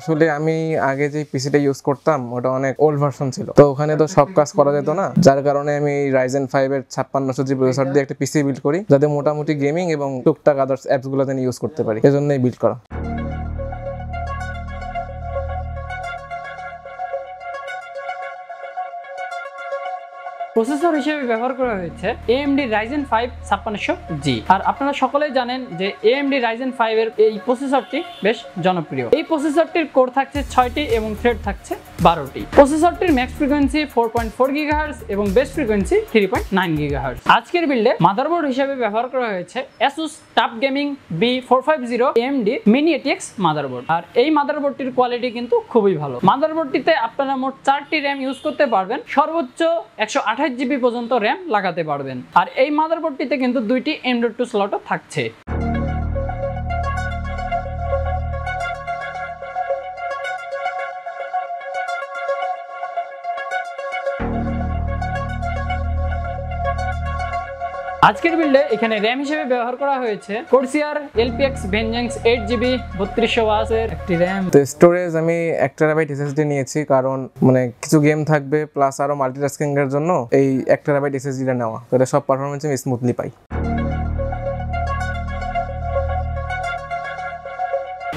আসলে আমি আগে যে পিসিটা ইউজ করতাম ওটা অনেক ওল্ড ভার্সন ছিল, তো ওখানে তো সব কাজ করা যেত না, যার কারণে আমি Ryzen 5 এর 5600G প্রসেসর দিয়ে একটা পিসি বিল্ড করি যাতে মোটামুটি গেমিং এবং টুকটাক আদার্স অ্যাপস গুলো ইউজ করতে পারি, এজন্যই বিল্ড করা। প্রসেসর হিসেবে ব্যবহার করা হয়েছে AMD Ryzen 5 5600G। আর আপনারা সকলেই জানেন যে AMD Ryzen 5 এর এই প্রসেসরটি বেশ জনপ্রিয়। এই প্রসেসরটির কোর থাকছে 6টি এবং থ্রেড থাকছে 12টি। প্রসেসরটির ম্যাক্স ফ্রিকোয়েন্সি 4.4 GHz এবং বেস ফ্রিকোয়েন্সি 3.9 GHz। আজকের বিল্ডে মাদারবোর্ড হিসেবে ব্যবহার করা হয়েছে Asus TUF Gaming B450 AMD Mini ATX motherboard. আর এই মাদারবোর্ডটির কোয়ালিটি কিন্তু খুবই ভালো। মাদারবোর্ডটিতে আপনারা মোট 4টি RAM ইউজ করতে পারবেন, সর্বোচ্চ 128GB পর্যন্ত RAM লাগাতে পারবেন। আর এই মাদারবোর্ডটিতে কিন্তু 2টি M.2 স্লটও থাকছে। আজকের বিল্ডে এখানে RAM হিসেবে ব্যবহার করা হয়েছে Corsair LPX Vengeance 8GB 3200 এর একটি RAM। তো স্টোরেজ আমি 1TB SSD নিয়েছি, কারণ মানে কিছু গেম থাকবে প্লাস আরো মাল্টিটাস্কিং এর জন্য এই 1TB SSD টা নেওয়া, তাহলে সব পারফরম্যান্স আমি স্মুথলি পাই।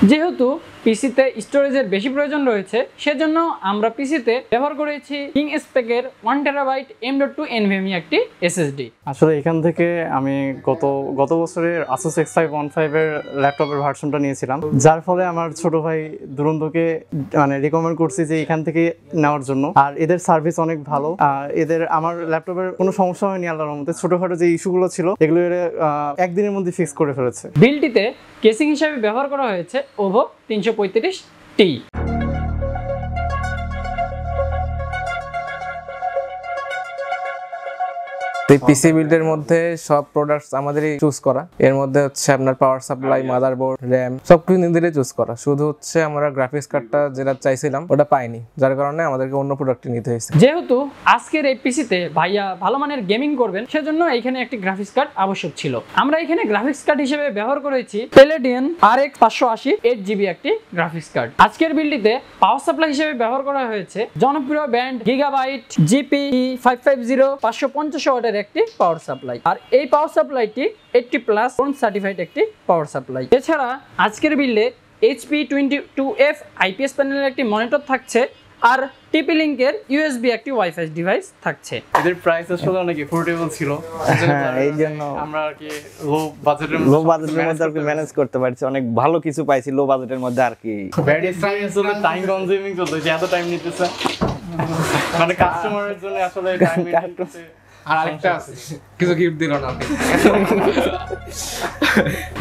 যেহেতু পিসিতে স্টোরেজের বেশি প্রয়োজন রয়েছে, সেজন্য আমরা পিসিতে ব্যবহার করেছি কিং স্পেকের 1TB M.2 NVMe একটি SSD। আসলে এখান থেকে আমি গত বছরের Asus X515 এর ল্যাপটপের ভার্সনটা নিয়েছিলাম, যার ফলে আমার ছোট ভাই দুরন্তকে মানে রিকমেন্ড করছি যে এখান থেকে নেওয়ার জন্য। আর এদের সার্ভিস অনেক ভালো, আমার ল্যাপটপের কোনো সমস্যা হয়নি আল্লাহর রহমতে। ছোটখাটো যে ইস্যুগুলো ছিল এগুলো একদিনের মধ্যে ফিক্স করে ফেলেছে। বিলটিতে কেসিং হিসেবে ব্যবহার করা হয়েছে OVO 335T। এই পিসি বিল্ডের মধ্যে সব প্রোডাক্টস আমাদেরই চুজ করা, এর মধ্যে হচ্ছে আপনার পাওয়ার সাপ্লাই, মাদারবোর্ড, RAM সবকিছু নিজেরাই চুজ করা। শুধু হচ্ছে আমরা গ্রাফিক্স কার্ডটা যেটা চাইছিলাম ওটা পাইনি, যার কারণে আমাদেরকে অন্য প্রোডাক্টটি নিতে হয়েছে। যেহেতু আজকের এই পিসিতে ভাইয়া ভালো মানের গেমিং করবেন, সেজন্য এখানে একটি গ্রাফিক্স কার্ড আবশ্যক ছিল। আমরা এখানে গ্রাফিক্স কার্ড হিসেবে ব্যবহার করেছি Palladium RX 580 8GB একটি গ্রাফিক্স কার্ড। আজকের বিল্ডটিতে পাওয়ার সাপ্লাই হিসেবে ব্যবহার করা হয়েছে জনপ্রিয় ব্র্যান্ড Gigabyte GPE 550 550 ওয়াটের একটি পাওয়ার সাপ্লাই। আর এই পাওয়ার সাপ্লাইটি 80+ সার্টিফাইড একটি পাওয়ার সাপ্লাই। এছাড়া আজকের বিল্ডে HP 22F IPS প্যানেলের একটি মনিটর থাকছে, আর টিপি লিংকের USB একটি ওয়াইফাই ডিভাইস থাকছে। এদের প্রাইস আসলে অনেক এফোর্ডেবল ছিল, এই জন্য আমরা আর কি লো বাজেটের মধ্যে ম্যানেজ করতে পারছি, অনেক ভালো কিছু পাইছি লো বাজেটের মধ্যে। আর কি আসলে টাইম কনজিউমিং চলছে, যে এত টাইম নিতেছে মানে কাস্টমারের জন্য আসলে টাইম নিতেছে। আর আরেকটা আছে, কিছু গিফট দিল না।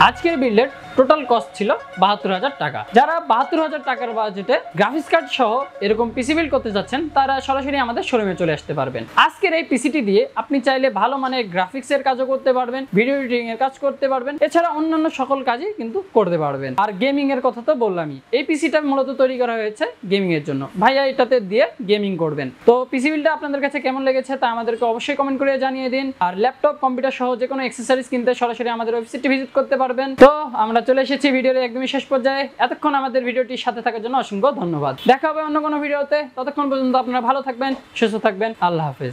আজকের বিল্ডের টোটাল কস্ট ছিল ৭২,০০০ টাকা। যারা ৭২,০০০ টাকার বাজেটে গ্রাফিক্স কার্ড সহ এরকম পিসি বিল্ড করতে যাচ্ছেন, তারা সরাসরি আমাদের শোরুমে চলে আসতে পারবেন। আজকের এই পিসিটি দিয়ে আপনি চাইলে ভালো মানের গ্রাফিক্সের কাজও করতে পারবেন, ভিডিও এডিটিং এর কাজ করতে পারবেন, এছাড়া অন্যান্য সকল কাজই কিন্তু করতে পারবেন। আর গেমিং এর কথা তো বললামই, এই পিসিটা মূলত তৈরি করা হয়েছে গেমিং এর জন্য। ভাইয়া এটাতে দিয়ে গেমিং করবেন। তো পিসি বিল্ডটা আপনাদের কাছে কেমন লেগেছে তা আমাদেরকে অবশ্যই কমেন্ট করে জানিয়ে দিন। আর ল্যাপটপ, কম্পিউটার সহ যে কোনো অ্যাক্সেসরিজ কিনতে সরাসরি আমাদের ওয়েবসাইটটি ভিজিট করতে পারবেন। তো আমরা চলে এসেছি ভিডিওর একদমই শেষ পর্যায়ে। এতক্ষণ আমাদের ভিডিওটির সাথে থাকার জন্য অসংখ্য ধন্যবাদ। দেখা হবে অন্য কোনো ভিডিওতে। ততক্ষণ পর্যন্ত আপনারা ভালো থাকবেন, সুস্থ থাকবেন। আল্লাহ হাফেজ।